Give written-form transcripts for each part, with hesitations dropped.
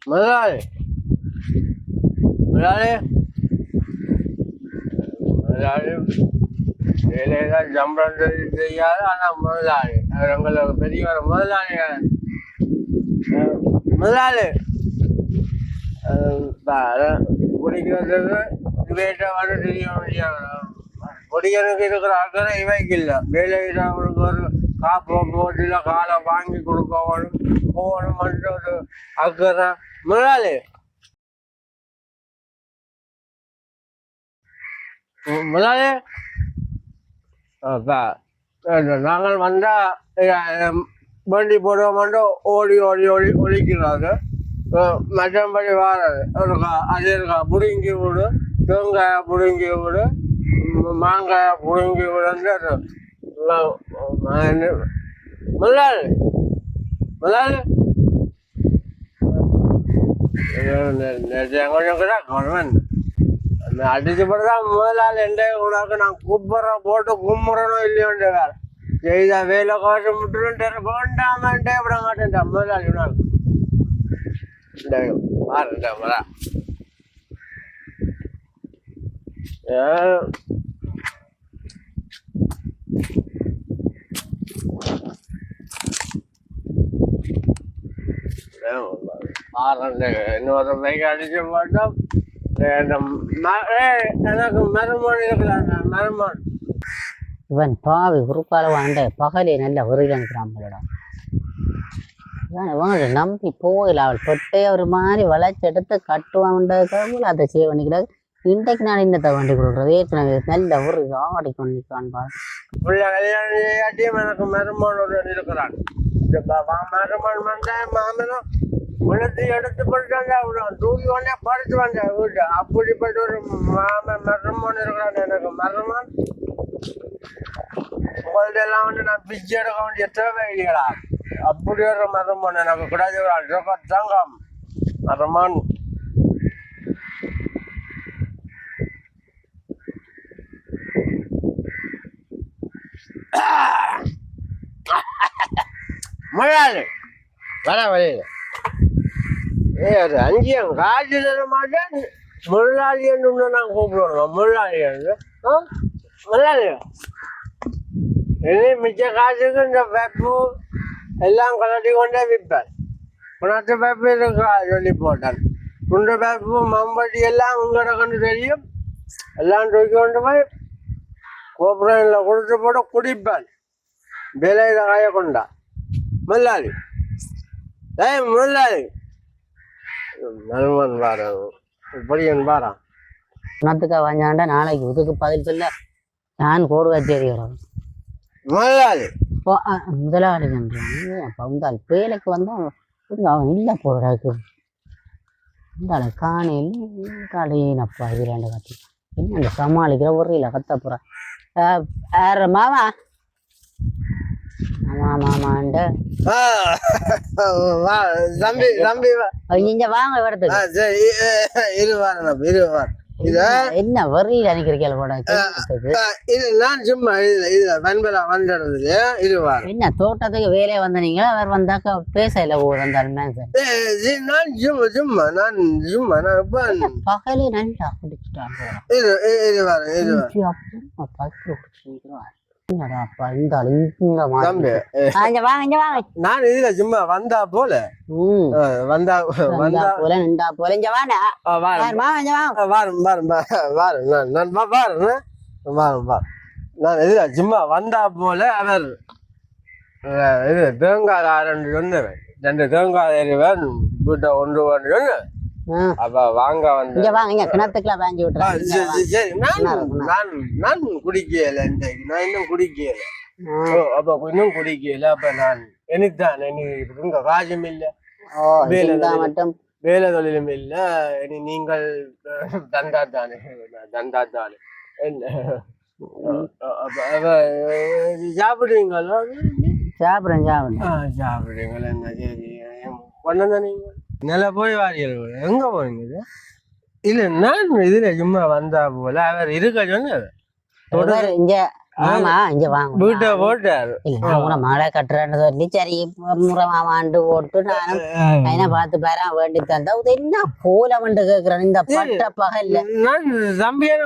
முதலாளி முதலாளி முதலாளி வேலையெல்லாம் சம்பளம் செய்யாது. ஆனால் முதலாளி அவர் உங்களுக்கு பெரிய ஒரு முதலாளி. முதலாளி குடிக்கிறதுக்கு இவைகிட்ட வந்து தெரிய முடியாது. குடிக்கிறதுக்கு இருக்கிற அக்கறை இவைக்கு இல்லை. வேலையில் அவங்களுக்கு ஒரு காப்பு போட்டியில் காலை வாங்கி கொடுக்கணும் போகணும்ன்ற ஒரு அக்கறை. முதலாளி முதலாளி நாங்கள் வந்தால் வண்டி போடுவோம்ட்டு ஓடி ஓடி ஓடி ஒழிக்கிறாங்க. மற்றபடி வாராது. அது இருக்கா பிடுங்கி விடு, தேங்காயை பிடுங்கி விடு, மாங்காயை பிடுங்கி விடுன்னு முதலாளி முதலாளி கொஞ்சம் கூட கவர்மெண்ட் அடிச்சு போட்டுதான் முதலாளி எந்த உனக்கு நான் குப்புற போட்டு கும்புறணும் இல்லையோண்டு வேற செய்த வேலை காசு முட்டுன்னு வேண்டாமன்ட்டே விட மாட்டேன்டா முதலாளி உனக்கு பாருண்டா மரா இன்னொரு பைக் அடிச்சு போட்டோம். எனக்கு மருமன் இருக்கிறாங்க. மருமன் இவன் பாவி குறுக்கால வாண்ட பகலே நல்ல உருகிறான்களோட இவங்களை நம்பி போகல. அவள் தொட்டே ஒரு மாதிரி வளைச்சி எடுத்து கட்டுவான்ன்றதுக்காக அதை செய்ய பண்ணிக்கிறாரு. இன்றைக்கு நான் இன்னத்தை வண்டி கொடுக்குறது ஏற்கனவே நல்ல ஒரு ஆடி கொண்டிருக்கான்பா. பிள்ளை கல்யாணம் செய்யாட்டியும் எனக்கு மருமன் ஒரு இருக்கிறான். மருமன் வந்தா மாமனும் உளுத்தி எடுத்து போட்டாங்க. தூக்கி கொண்டே படுத்து வந்தேன் வீட்டு. அப்படிப்பட்ட ஒரு மாமன் மருமன் இருக்கிறான் எனக்கு. மருமன் உங்கள்ட்ட எல்லாம் வந்து நான் பிச்சு எடுக்க வேண்டிய தேவை இல்லையா? அப்படி ஒரு மருமன் எனக்கு கிடையாது. ஒரு அழகாங்க மருமன். முதலாளி வர வழியில் ஒரு அஞ்சியம் காசு தர மாட்டேன். முதலாளி என்று நான் கூப்பிடுவோம். முதலாளி என்று முதலாளி இனி மிச்ச காசுக்கு இந்த பேப்பு எல்லாம் கலட்டி கொண்டே விற்பேன். உனக்கு பேப்பு இருக்கா சொல்லி போட்டேன். குண்டு பேப்பு மம்பட்டி எல்லாம் உங்கள்கிட்ட கொண்டு தெரியும். எல்லாம் தூக்கி கொண்டு போய் கோபுரத்தில் கொடுத்து போட்டு குடிப்பேன். விலையில காய கொண்டா முதலாளி. முதலாளி மருமன் வார பொடியன் வாரா பணத்துக்கா வாங்கினாண்டா நாளைக்கு இதுக்கு பதில் சொல்ல நான் போடுவா தெரியும் முதலாளி. முதலாளி நன்றான் அப்போ வந்தால் வேலைக்கு வந்தால் அவன் இல்லை போடுறாக்கு இருந்தால காணையில் காலையினப்பா இதுலாண்ட கத்தி என்ன சமாளிக்கிற ஒரு இல்லை கத்த போகிறான் மாமா மாமாண்ட தம்பி தம்பி நீங்க வாங்க வரதுக்கு என்ன வரியில நினைக்கிறீங்க போட இது நான் சும்மா இதுல பண்பலா வந்துடுறது இருவார். என்ன தோட்டத்துக்கு வேலையை வந்த நீங்களா அவர் வந்தாக்கா பேச இல்ல வந்தாலுமே நான் சும்மா சும்மா நான் சும்மா நான் பகலே நல்லா குடிச்சுட்டாங்க. நான் இதுல சும்மா வந்தா போல வந்தா வந்தா போல நின்றா போல இங்க வாடா வாரும் வாரும் வாரும் நான் வாரும் வாரும் வா. நான் இதுல சும்மா வந்தா போல அவர் இது தேங்காய் ரெண்டு சொன்னவன். ரெண்டு தேங்காய் எறிவன் வீட்டை ஒன்று ஒன்று சொன்ன. அப்ப வாங்க வந்து கிணத்துக்குலாம் வாங்கி விட்டுறேன். நான் குடிக்கல இன்றைக்கு. நான் இன்னும் குடிக்கல. அப்ப இன்னும் குடிக்கல. அப்ப நான் எனக்குதான் இங்க காசும் இல்ல, வேலை தொழிலும் இல்ல. இனி நீங்கள் தந்தாத்தானே தந்தாத்தானே என்ன சாப்பிடுவீங்களா? சாப்பிடுறேன் சாப்பிடுவீங்களா? என்ன சரி பண்ண நீங்க நில போய் வாரியல் எங்க போறீங்க? இல்ல நான் இதுல சும்மா வந்தா போல அவர் இருக்க சொன்னார். இங்க ஆமா இங்க வாங்க வீட்டை போட்டாரு இல்ல நான் கூட மாலை கட்டுறேன்னு சொல்லி சரி முறை மாமாண்டு போட்டு நானும் என்ன பார்த்து பேரா வேண்டி தந்தா இது என்ன கோலமண்டு கேக்குறேன் இந்த பட்ட பகல்ல நான் தம்பியான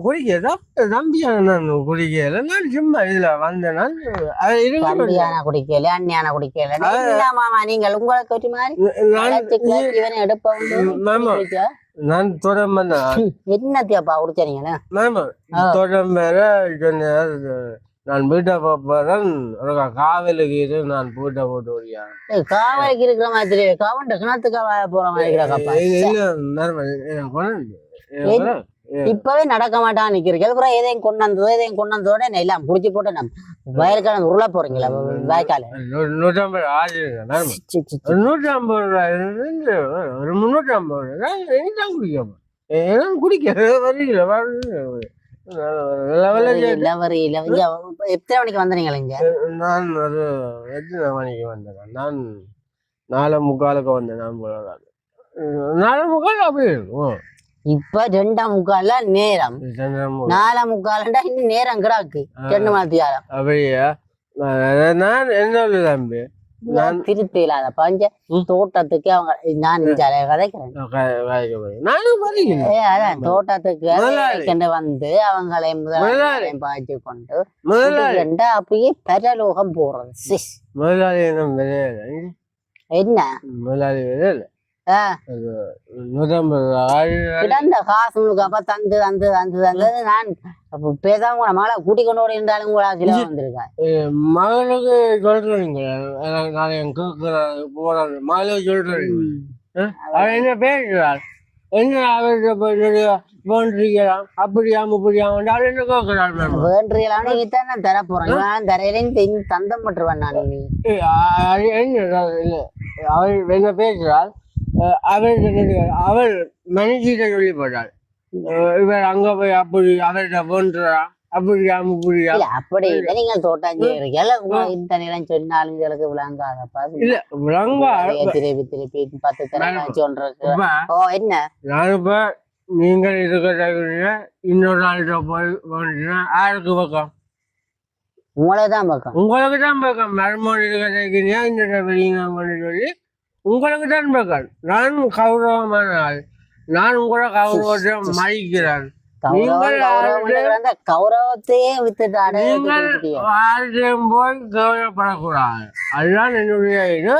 குடிக்கிறதா தம்பியான நான் குடிக்கல நான் சும்மா இதுல வந்தேன் நான் தம்பியான குடிக்கல அண்ணியான குடிக்கல என்ன மாமா நீங்கள் உங்களுக்கு ஒரு மாதிரி இவனை எடுப்ப நான் தொடர்பு என்னத்தியாப்பா குடிச்சீங்கன்னா தொடர்பு நான் வீட்டை போறேன் காவலுக்கு இரு நான் வீட்டை போட்டு ஓடியா காவலுக்கு இருக்கிற மாதிரி காவண்ட கிணத்துக்கு போற மாதிரி இப்பவே நடக்க மாட்டான் நிக்கிறீங்க அப்புறம் எதையும் கொண்டு வந்ததோட எல்லாம் புடிச்சு போட்டு நம்ம வயலுக்கான உருள போறீங்களா வாய்க்கால 150 ஆகுங்க 150 ரூபாய் ஒரு 350 ரூபாய் குடிக்க வரீங்களா எத்தனை மணிக்கு வந்தீங்களா இங்க நான் ஒரு எத்தனை மணிக்கு வந்தேன் நான் 4:45 வந்தேன் நான் 4:45 அப்படி இருக்கும் இப்ப 2:45 நேரம் 4:45 இன்னும் நேரம் கிடாக்கு 2 மணித்தியாலம் அப்படியா நான் என்ன தம்பி திருப்பி இல்லாத பஞ்ச தோட்டத்துக்கு அவங்க நான் கதைக்கிறேன் அதான் தோட்டத்துக்கு வந்து அவங்களை முதலாளியும் பாய்ச்சி கொண்டு அப்படியே பரலோகம் போறது முதலாளி என்ன முதலாளி கிடந்த காசு முழுக்கப்ப தந்து தந்து தந்து தந்தது நான் பேசாம கூட மகளை கூட்டிக் கொண்டு ஓடி இருந்தாலும் கூட சில வந்திருக்கேன் மகளுக்கு சொல்றீங்க மகளுக்கு சொல்றீங்க என்ன பேசுறாள் என்ன வேண்டிருக்கலாம் அப்படியாம இப்படியாம என்ன கேட்கிறாள் வேண்டிருக்கலாம்னு இதான தர போறேன் தரையிலேயும் தந்தம் பட்டுருவேன் நான் அவள் என்ன பேசுறாள் அவள் மனுஷிட்ட சொல்லி போட்டாள் இவர் அங்க போய் அப்படி அவர்கிட்ட போன்றா அப்படியா புரியா அப்படி இல்லை நீங்க தோட்டம் செய்யறீங்க இந்த நேரம் சொன்னாலும் உங்களுக்கு விளங்காதப்பா இல்ல விளங்கா திருப்பி திருப்பி 10 தடவை சொல்றது ஓ என்ன நான் இப்ப நீங்கள் இருக்கிற இன்னொரு நாள்கிட்ட போய் போனீங்கன்னா யாருக்கு பக்கம் உங்களுக்கு தான் பக்கம் மருமகன் இருக்கிற இந்த வெளியே சொல்லி உங்களுக்கு தான் பக்கம் நான் கௌரவமான ஆள் நான் உங்களோட கௌரவத்தை மதிக்கிறேன் கௌரவத்தையே வித்துட்டாரு போய் கௌரவப்படக்கூடாது அதுதான் என்னுடைய இது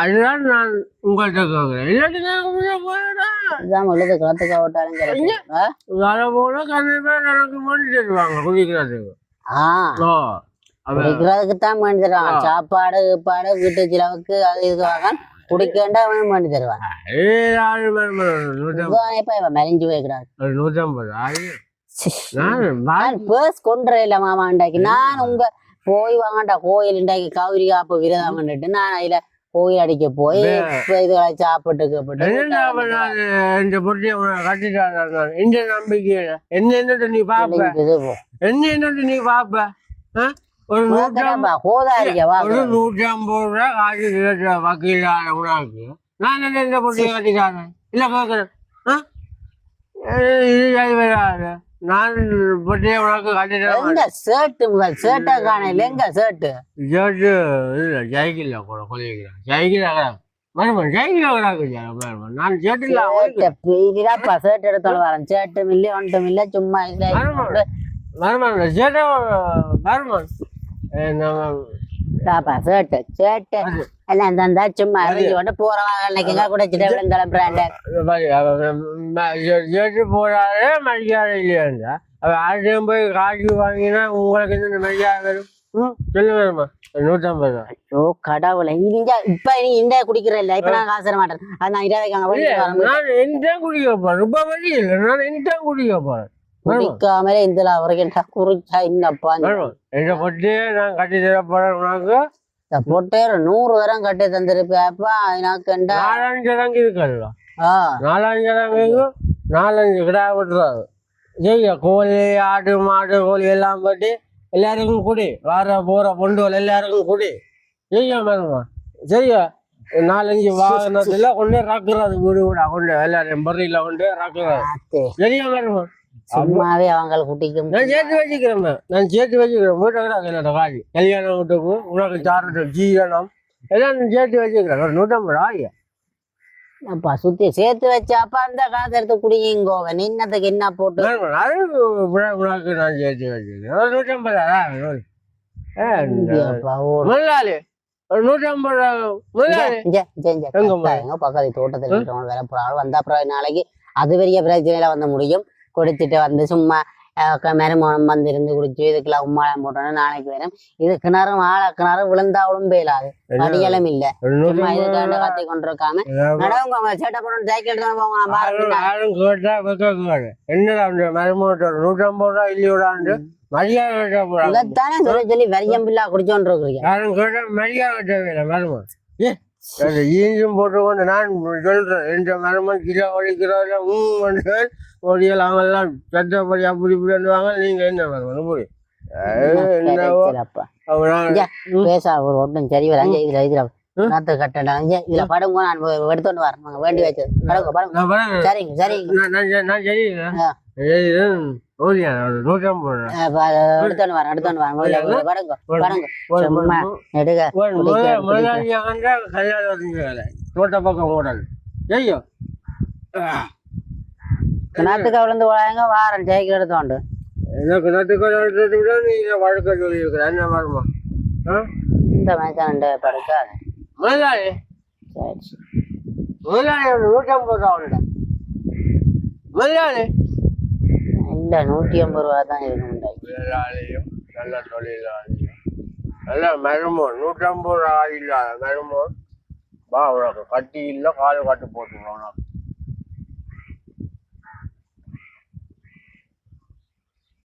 அதுதான் நான் உங்கள்கிட்ட கேட்கிறேன் போனா கண்டிப்பா எனக்கு மணி தருவாங்க குடிக்கிறதுக்கு குடிக்கிறதுக்குத்தான் மணி தருவாங்க சாப்பாடு கீப்பாடு வீட்டு செலவுக்கு அது இதுவாக குடிக்கண்டா பண்ணி தருவாங்க மறைஞ்சு போய்க்கிறாரு 150 கொண்டு இல்ல மாமா இண்டாக்கி நான் உங்க போய் வாங்கண்டா கோயில் இண்டாக்கி காவிரி காப்பு விரதம் பண்ணிட்டு நான் அதுல கோயில் அடிக்க போய் இதுகளை சாப்பிட்டு இந்த நம்பிக்கை என்ன நீ பாப்ப நீ பாப்ப ஒரு 150 ரூபா காசு வக்கீலான உனக்கு நான் என்ன பொட்டியை கட்டிக்காரன் இல்ல கேட்கிறேன் இது வராது நான் பொட்டியை உனக்கு கட்டிட்டேன் ஷர்ட்டை காணல எங்க ஷர்ட்டு ஷர்ட்டு இல்ல சைக்கிள்ல கூட கொள்ளைக்கிறேன் சைக்கிள் மருமன் சைக்கிள் நான் ஷர்ட்டுப்பா ஷர்ட் எடுத்தாலும் வரேன் ஷர்ட்டும் இல்லை ஒன்றும் இல்லை சும்மா மருமன் ஷர்ட்டு மருமன் எல்லாம் தந்தா சும்மா கொண்டு போறவாங்க கூட கிளம்புறாங்க போறாரு மரியாதை இல்லையா அவ ஆட்சியம் போய் காசு வாங்கினா உங்களுக்கு என்ன மரியாதை வரும் சொல்லு வருமா 150 ரூபா ஐயோ கடவுளை இப்ப நீ இந்த குடிக்கிற இல்ல இப்ப நான் காசு தர மாட்டேன் அது நான் 20 நான் என்ன குடிக்க போறேன் ரொம்ப வழி இல்லை நான் என்ன குடிக்க போறேன் குடிக்காமலே இந்த அவருக்கு குறிச்சா இன்னப்பா எங்க பொட்டியே நான் கட்டி தர போறேன் உனக்கு பொட்டையர் 100 தரம் கட்டி தந்திருப்பா எனக்கு 4-5 தரங்க இருக்குல்ல 4-5 தரங்க 4-5 கிடா விட்டுறாரு சரியா கோழி ஆடு மாடு கோழி எல்லாம் பட்டி எல்லாருக்கும் குடி வர போற பொண்டுகள் எல்லாருக்கும் குடி சரியா மேடமா சரியா 4-5 வாகனத்துல கொண்டு ரக்குறது வீடு வீடா கொண்டு எல்லாரையும் பறியில கொண்டு ரக்குறது சரியா மேடமா சும்மாவே அவங்க குட்டிக்கும் நான் சேர்த்து வச்சுக்கிறேன் நான் சேர்த்து வச்சுக்கிறேன் வீட்டுக்கு என்னோட காலி கல்யாணம் வீட்டுக்கு உனக்கு சாப்பிட்டு ஜீரணம் எல்லாம் நான் சேர்த்து வச்சுக்கிறேன் ஒரு 150 அப்பா சுத்தி சேர்த்து வச்சாப்பா அந்த காசு எடுத்து குடிங்கோவன் இன்னத்துக்கு என்ன போட்டு அது உனக்கு நான் சேர்த்து வச்சுக்கிறேன் ஒரு 150 அப்பா, ஒரு முதலாளி ஒரு 150 முதலாளி எங்க பக்கத்து தோட்டத்துல இருக்கிறவங்க வேலை போறாங்க வந்தா அப்புறம் நாளைக்கு அது பெரிய பிரச்சனையில வந்து முடியும் கொடுத்துட்டு வந்து சும்மா மருமணம் வந்து இருந்து குடிச்சு இதுக்கெல்லாம் உம்மாளம் போட்டோன்னா நாளைக்கு வரும் இது கிணறும் ஆழ கிணறு விழுந்தாவளும் போயிடாது படியலும் இல்ல சும்மா இதுக்காண்ட கத்தி கொண்டிருக்காம நடவங்க சேட்டை போட்டு சைக்கிள் தான் போவாங்க யாரும் கேட்டா வைக்க என்னடா மருமகத்தோட 150 இல்லையோடாண்டு மரியாதை போறாங்க இதைத்தானே சொல்லி வரியம்பில்லா குடிச்சோன்னு இருக்கிறீங்க யாரும் கேட்டா மரியாதை தேவையில்லை மருமகன் ஈஞ்சும் போட்டுக்கொண்டு நான் சொல்றேன் எந்த மருமகன் கிலோ வலிக்கிறோம் ஒடியல் அவங்கெல்லாம் சட்டப்படி அப்படி இப்படிவாங்க நீங்க என்ன மருமகன் புரி பேசா ஒரு ஒன்றும் சரி வராங்க இதுல இதுல நாத்து கட்டாங்க இதுல படங்க நான் எடுத்துட்டு வரேன் வேண்டி வச்சது படங்க படங்க சரிங்க சரிங்க நான் சரி எடுத்துட்டு வரேன் படங்க படங்க சும்மா எடுக்க தோட்ட பக்கம் ஓடல் ஐயோ கிணத்துக்கு விழுந்து போறாங்க வாரன் சைக்கிள் எடுத்தோண்டு கிணத்துக்கு நீ வழக்க சொல்லி இருக்கிற என்ன வருமா இந்த மேய்ச்சான் படுக்க முதலாளி முதலாளி 150 ரூபா முதலாளி இல்ல 150 ரூபா தான் இருக்கு முதலாளியும் நல்ல தொழிலாளியும் நல்ல மருமோன் 150 ரூபா இல்லாத மருமோன் வா உனக்கு கட்டி இல்லை கால் கட்டு போட்டுருவோம் உனக்கு